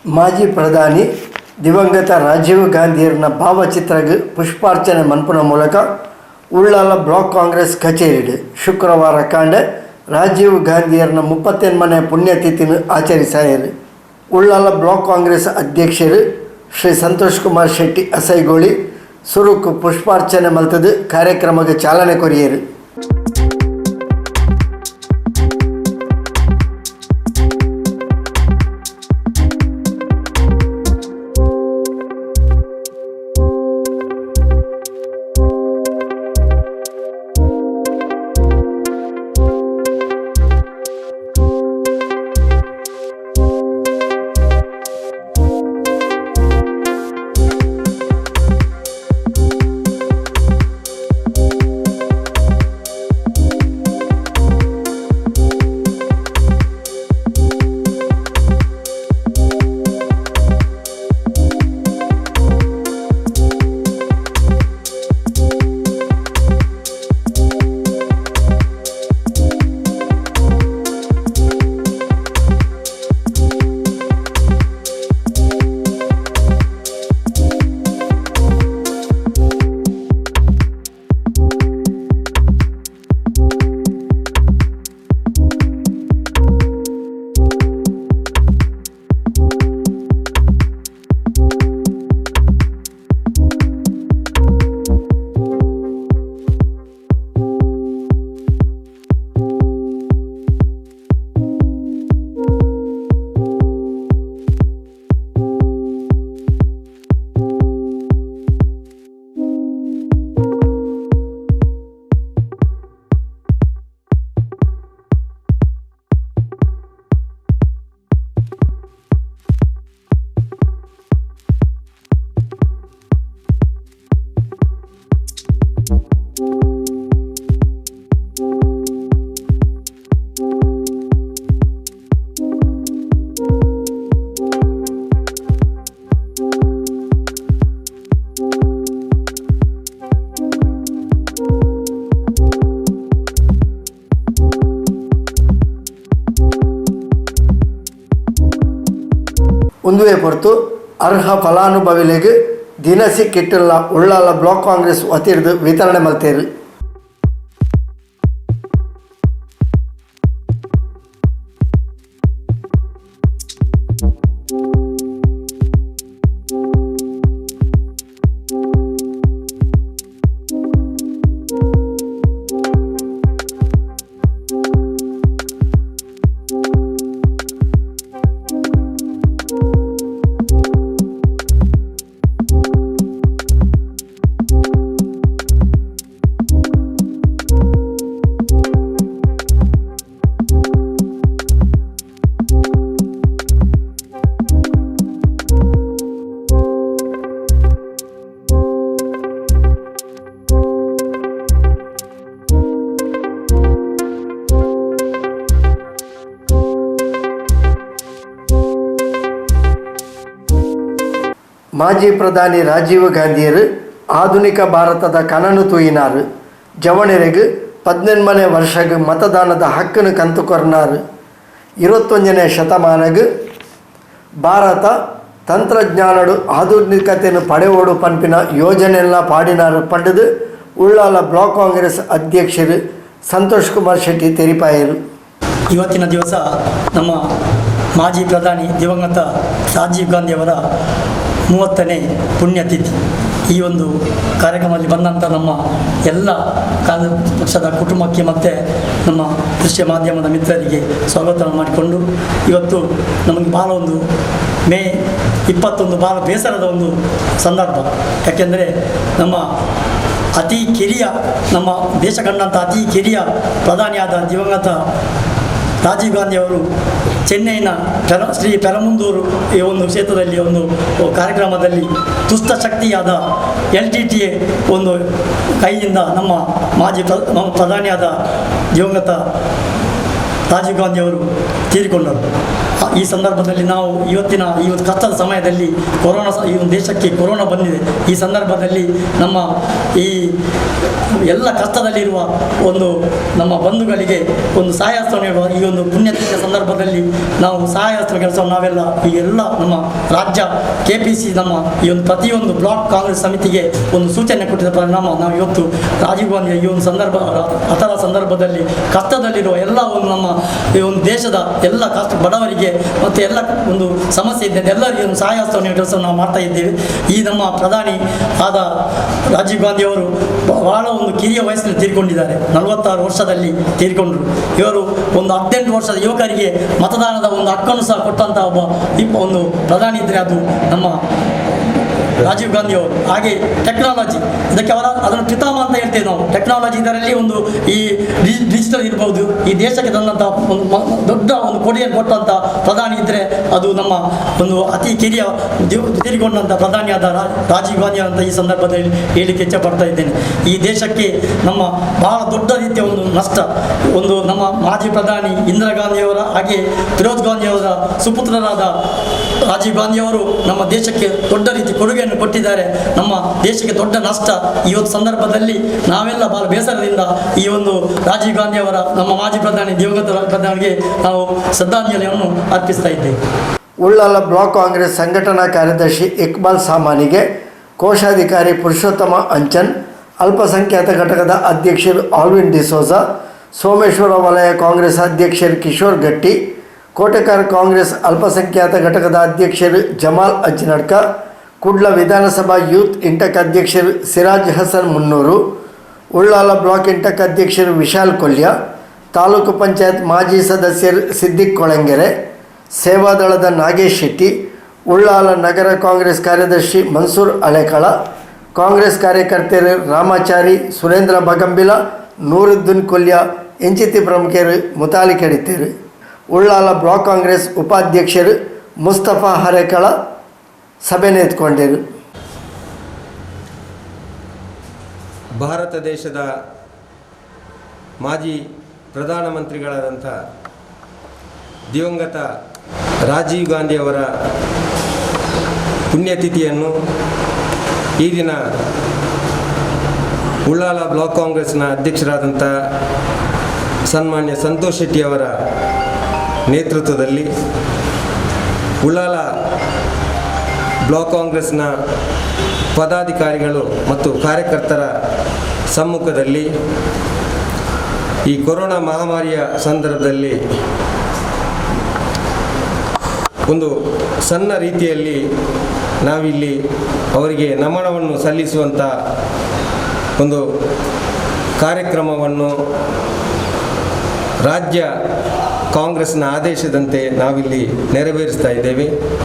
ಮಾಜಿ ಪ್ರಧಾನಿ ದಿವಂಗತ ರಾಜೀವ್ ಗಾಂಧಿಯವರ ಭಾವಚಿತ್ರಕ್ಕೆ ಪುಷ್ಪಾರ್ಚನೆ ಮನ್ಪುನ ಮೂಲಕ ಉಳ್ಳಾಲ ಬ್ಲಾಕ್ ಕಾಂಗ್ರೆಸ್ ಕಚೇರಿಗೆ ಶುಕ್ರವಾರ ಕಾಂಡೆ ರಾಜೀವ್ ಗಾಂಧಿಯವರ 38ನೇ ಪುಣ್ಯತಿಥಿನ ಆಚರಿಸಾಯರು. ಉಳ್ಳಾಲ ಬ್ಲಾಕ್ ಕಾಂಗ್ರೆಸ್ ಅಧ್ಯಕ್ಷರು ಶ್ರೀ ಸಂತೋಷ್ ಕುಮಾರ್ ಶೆಟ್ಟಿ ಅಸೈಗೋಳಿ ಸುರುಕು ಪುಷ್ಪಾರ್ಚನೆ ಮಲ್ತದು ಕಾರ್ಯಕ್ರಮಕ್ಕೆ ಚಾಲನೆ ಕೊರಿಯರು. ಒಂದುವೇ ಹೊರತು ಅರ್ಹ ಫಲಾನುಭವಿಗಳಿಗೆ ದಿನಸಿ ಕಿಟ್ಟಲ್ಲ ಉಳ್ಳಾಲ ಬ್ಲಾಕ್ ಕಾಂಗ್ರೆಸ್ ವತಿರ್ದು ವಿತರಣೆ ಮಲ್ತೇರು. ಮಾಜಿ ಪ್ರಧಾನಿ ರಾಜೀವ್ ಗಾಂಧಿಯರು ಆಧುನಿಕ ಭಾರತದ ಕನನು ತೂಯಿನಾರು. ಜವಣರಿಗೆ 18ನೇ ವರ್ಷಕ್ಕೆ ಮತದಾನದ ಹಕ್ಕನ್ನು ಕಂತು ಕೊರ್ನಾರು. 21ನೇ ಶತಮಾನಕ್ಕೆ ಭಾರತ ತಂತ್ರಜ್ಞಾನಡು ಆಧುನಿಕತೆಯನ್ನು ಪಡೆಯೋಡು ಪಂಪಿನ ಯೋಜನೆಯೆಲ್ಲ ಪಾಡಿನಾರು ಪಂಡದು ಉಳ್ಳಾಲ ಬ್ಲಾಕ್ ಕಾಂಗ್ರೆಸ್ ಅಧ್ಯಕ್ಷರು ಸಂತೋಷ್ ಕುಮಾರ್ ಶೆಟ್ಟಿ ತೆರಿಪಾಯರು. ಇವತ್ತಿನ ದಿವಸ ನಮ್ಮ ಮಾಜಿ ಪ್ರಧಾನಿ ದಿವಂಗತ ರಾಜೀವ್ ಗಾಂಧಿಯವರ 30ನೇ ಪುಣ್ಯತಿಥಿ. ಈ ಒಂದು ಕಾರ್ಯಕ್ರಮದಲ್ಲಿ ಬಂದಂಥ ನಮ್ಮ ಎಲ್ಲ ಕಾಂಗ್ರೆಸ್ ಪಕ್ಷದ ಕುಟುಂಬಕ್ಕೆ ಮತ್ತು ನಮ್ಮ ದೃಶ್ಯ ಮಾಧ್ಯಮದ ಮಿತ್ರರಿಗೆ ಸ್ವಾಗತ ಮಾಡಿಕೊಂಡು, ಇವತ್ತು ನಮಗೆ ಭಾಳ ಒಂದು ಮೇ 21 ಭಾಳ ಬೇಸರದ ಒಂದು ಸಂದರ್ಭ. ಯಾಕೆಂದರೆ ನಮ್ಮ ಅತಿ ಕಿರಿಯ ನಮ್ಮ ದೇಶ ಕಂಡಂಥ ಅತಿ ಕಿರಿಯ ಪ್ರಧಾನಿಯಾದ ದಿವಂಗತ ರಾಜೀವ್ ಗಾಂಧಿಯವರು ಚೆನ್ನೈನ ಶ್ರೀ ಪೆರಮಂದೂರು ಈ ಒಂದು ಕ್ಷೇತ್ರದಲ್ಲಿ ಒಂದು ಕಾರ್ಯಕ್ರಮದಲ್ಲಿ ದುಷ್ಟಶಕ್ತಿಯಾದ LTTE ಒಂದು ಕೈಯಿಂದ ನಮ್ಮ ನಮ್ಮ ಪ್ರಧಾನಿಯಾದ ದಿವಂಗತ ರಾಜೀವ್ ಗಾಂಧಿಯವರು ತೀರಿಕೊಂಡರು. ಈ ಸಂದರ್ಭದಲ್ಲಿ ನಾವು ಈ ಒಂದು ಕಷ್ಟದ ಸಮಯದಲ್ಲಿ ಈ ಒಂದು ದೇಶಕ್ಕೆ ಕೊರೋನಾ ಬಂದಿದೆ. ಈ ಸಂದರ್ಭದಲ್ಲಿ ನಮ್ಮ ಈ ಎಲ್ಲ ಕಷ್ಟದಲ್ಲಿರುವ ಒಂದು ನಮ್ಮ ಬಂಧುಗಳಿಗೆ ಒಂದು ಸಹಾಯಹಸ್ತ ನೀಡುವ ಈ ಒಂದು ಪುಣ್ಯತಿಥಿಯ ಸಂದರ್ಭದಲ್ಲಿ ನಾವು ಸಹಾಯಹಸ್ತ ಕೆಲಸವನ್ನು ನಾವೆಲ್ಲ ಈ ಎಲ್ಲ ನಮ್ಮ ರಾಜ್ಯ KPC ನಮ್ಮ ಈ ಒಂದು ಪ್ರತಿಯೊಂದು ಬ್ಲಾಕ್ ಕಾಂಗ್ರೆಸ್ ಸಮಿತಿಗೆ ಒಂದು ಸೂಚನೆ ಕೊಟ್ಟಿದ್ದ ಪರಿಣಾಮ ನಾವು ಇವತ್ತು ರಾಜೀವ್ ಗಾಂಧಿಯ ಈ ಒಂದು ಸಂದರ್ಭದಲ್ಲಿ ಕಷ್ಟದಲ್ಲಿರುವ ಎಲ್ಲ ಒಂದು ನಮ್ಮ ಈ ಒಂದು ದೇಶದ ಎಲ್ಲ ಬಡವರಿಗೆ ಮತ್ತು ಎಲ್ಲ ಒಂದು ಸಮಸ್ಯೆ ಇದ್ದ ಎಲ್ಲರಿಗೆ ಒಂದು ಸಹಾಯಹಸ್ತ ನೀಡುವ ಕೆಲಸವನ್ನು ನಾವು ಮಾಡ್ತಾ ಇದ್ದೇವೆ. ಈ ನಮ್ಮ ಪ್ರಧಾನಿ ಆದ ರಾಜೀವ್ ಗಾಂಧಿ ಅವರು ಬಹಳ ಒಂದು ಕಿರಿಯ ವಯಸ್ಸಿನಲ್ಲಿ ತೀರ್ಕೊಂಡಿದ್ದಾರೆ. 46 ವರ್ಷದಲ್ಲಿ ತೀರ್ಕೊಂಡ್ರು. ಇವರು ಒಂದು 18 ವರ್ಷದ ಯುವಕರಿಗೆ ಮತದಾನದ ಒಂದು ಹಕ್ಕನ್ನು ಸಹ ಕೊಟ್ಟಂಥ ಒಂದು ಪ್ರಧಾನಿ ಇದ್ದರೆ ಅದು ನಮ್ಮ ರಾಜೀವ್ ಗಾಂಧಿ ಅವರು. ಹಾಗೆ ಟೆಕ್ನಾಲಜಿ ಇದಕ್ಕೆ ಅದನ್ನು ಪಿತಾಮ ಅಂತ ಹೇಳ್ತೇವೆ ನಾವು. ಟೆಕ್ನಾಲಜಿ ಇದರಲ್ಲಿ ಒಂದು ಈ ಡಿಜಿಟಲ್ ಇರ್ಬೋದು, ಈ ದೇಶಕ್ಕೆ ತಂದಂಥ ಒಂದು ದೊಡ್ಡ ಒಂದು ಕೊಡುಗೆಯನ್ನು ಕೊಟ್ಟಂಥ ಪ್ರಧಾನಿ ಇದ್ದರೆ ಅದು ನಮ್ಮ ಒಂದು ಅತಿ ಕಿರಿಯ ತೀರಿಕೊಂಡಂಥ ಪ್ರಧಾನಿಯಾದ ರಾಜೀವ್ ಗಾಂಧಿ ಅಂತ ಈ ಸಂದರ್ಭದಲ್ಲಿ ಹೇಳಲಿಕ್ಕೆ ಇಚ್ಛೆಪಡ್ತಾ ಇದ್ದೇನೆ. ಈ ದೇಶಕ್ಕೆ ನಮ್ಮ ಬಹಳ ದೊಡ್ಡ ರೀತಿಯ ಒಂದು ನಷ್ಟ ಒಂದು ನಮ್ಮ ಮಾಜಿ ಪ್ರಧಾನಿ ಇಂದಿರಾ ಗಾಂಧಿಯವರ ಹಾಗೆ ಫಿರೋಜ್ ಗಾಂಧಿಯವರ ಸುಪುತ್ರರಾದ ರಾಜೀವ್ ಗಾಂಧಿಯವರು ನಮ್ಮ ದೇಶಕ್ಕೆ ದೊಡ್ಡ ರೀತಿ ಕೊಡುಗೆಯನ್ನು ಕೊಟ್ಟಿದ್ದಾರೆ. ನಮ್ಮ ದೇಶಕ್ಕೆ ದೊಡ್ಡ ನಷ್ಟ. ಈ ಒಂದು ಸಂದರ್ಭದಲ್ಲಿ ನಾವೆಲ್ಲ ಬಹಳ ಬೇಸರದಿಂದ ಈ ಒಂದು ರಾಜೀವ್ ಗಾಂಧಿಯವರ ನಮ್ಮ ಮಾಜಿ ಪ್ರಧಾನಿ ದಿವಂಗತ ಪ್ರಧಾನಿಗೆ ನಾವು ಶ್ರದ್ಧಾಂಜಲಿಯನ್ನು ಅರ್ಪಿಸ್ತಾ ಇದ್ದೇವೆ. ಉಳ್ಳಾಲ ಬ್ಲಾಕ್ ಕಾಂಗ್ರೆಸ್ ಸಂಘಟನಾ ಕಾರ್ಯದರ್ಶಿ ಇಕ್ಬಾಲ್ ಸಾಮಾನಿಗೆ ಕೋಶಾಧಿಕಾರಿ ಪುರುಷೋತ್ತಮ ಅಂಚನ್, ಅಲ್ಪಸಂಖ್ಯಾತ ಘಟಕದ ಅಧ್ಯಕ್ಷರು ಆಲ್ವಿನ್ ಡಿಸೋಜಾ, ಸೋಮೇಶ್ವರ ವಲಯ ಕಾಂಗ್ರೆಸ್ ಅಧ್ಯಕ್ಷರು ಕಿಶೋರ್ ಗಟ್ಟಿ, ಕೋಟೆಕಾರ್ ಕಾಂಗ್ರೆಸ್ ಅಲ್ಪಸಂಖ್ಯಾತ ಘಟಕದ ಅಧ್ಯಕ್ಷರು ಜಮಾಲ್ ಅಜ್ನಡ್ಕ, ಕುಡ್ಲ ವಿಧಾನಸಭಾ ಯೂತ್ ಇಂಟಕ್ ಅಧ್ಯಕ್ಷರು ಸಿರಾಜ್ ಹಸನ್ ಮುನ್ನೂರು, ಉಳ್ಳಾಲ ಬ್ಲಾಕ್ ಇಂಟಕ್ ಅಧ್ಯಕ್ಷರು ವಿಶಾಲ್ ಕೊಲ್ಯ, ತಾಲೂಕು ಪಂಚಾಯತ್ ಮಾಜಿ ಸದಸ್ಯರು ಸಿದ್ದಿಕ್ ಕೊಳಂಗೆರೆ, ಸೇವಾದಳದ ನಾಗೇಶ್ ಶೆಟ್ಟಿ, ಉಳ್ಳಾಲ ನಗರ ಕಾಂಗ್ರೆಸ್ ಕಾರ್ಯದರ್ಶಿ ಮನ್ಸೂರ್ ಅಳೆಕಳ, ಕಾಂಗ್ರೆಸ್ ಕಾರ್ಯಕರ್ತರು ರಾಮಾಚಾರಿ, ಸುರೇಂದ್ರ ಬಗಂಬಿಲ, ನೂರುದ್ದೀನ್ ಕೊಲ್ಯ ಎಂಚಿತಿ ಪ್ರಮುಖರು ಮುತಾಲಿಕೆಡಿತರು. ಉಳ್ಳಾಲ ಬ್ಲಾಕ್ ಕಾಂಗ್ರೆಸ್ ಉಪಾಧ್ಯಕ್ಷರು ಮುಸ್ತಫಾ ಹರೇಕಳ ಸಭೆ ನೇತ್ಕೊಂಡರು. ಭಾರತ ದೇಶದ ಮಾಜಿ ಪ್ರಧಾನಮಂತ್ರಿಗಳಾದಂಥ ದಿವಂಗತ ರಾಜೀವ್ ಗಾಂಧಿಯವರ ಪುಣ್ಯತಿಥಿಯನ್ನು ಈ ದಿನ ಉಳ್ಳಾಲ ಬ್ಲಾಕ್ ಕಾಂಗ್ರೆಸ್ನ ಅಧ್ಯಕ್ಷರಾದಂಥ ಸನ್ಮಾನ್ಯ ಸಂತೋಷ್ ಶೆಟ್ಟಿಯವರ ನೇತೃತ್ವದಲ್ಲಿ ಉಳ್ಳಾಲ ಬ್ಲಾಕ್ ಕಾಂಗ್ರೆಸ್ನ ಪದಾಧಿಕಾರಿಗಳು ಮತ್ತು ಕಾರ್ಯಕರ್ತರ ಸಮ್ಮುಖದಲ್ಲಿ ಈ ಕೊರೋನಾ ಮಹಾಮಾರಿಯ ಸಂದರ್ಭದಲ್ಲಿ ಒಂದು ಸಣ್ಣ ರೀತಿಯಲ್ಲಿ ನಾವಿಲ್ಲಿ ಅವರಿಗೆ ನಮನವನ್ನು ಸಲ್ಲಿಸುವಂಥ ಒಂದು ಕಾರ್ಯಕ್ರಮವನ್ನು ರಾಜ್ಯ ಕಾಂಗ್ರೆಸ್ನ ಆದೇಶದಂತೆ ನಾವಿಲ್ಲಿ ನೆರವೇರಿಸ್ತಾ ಇದ್ದೇವೆ.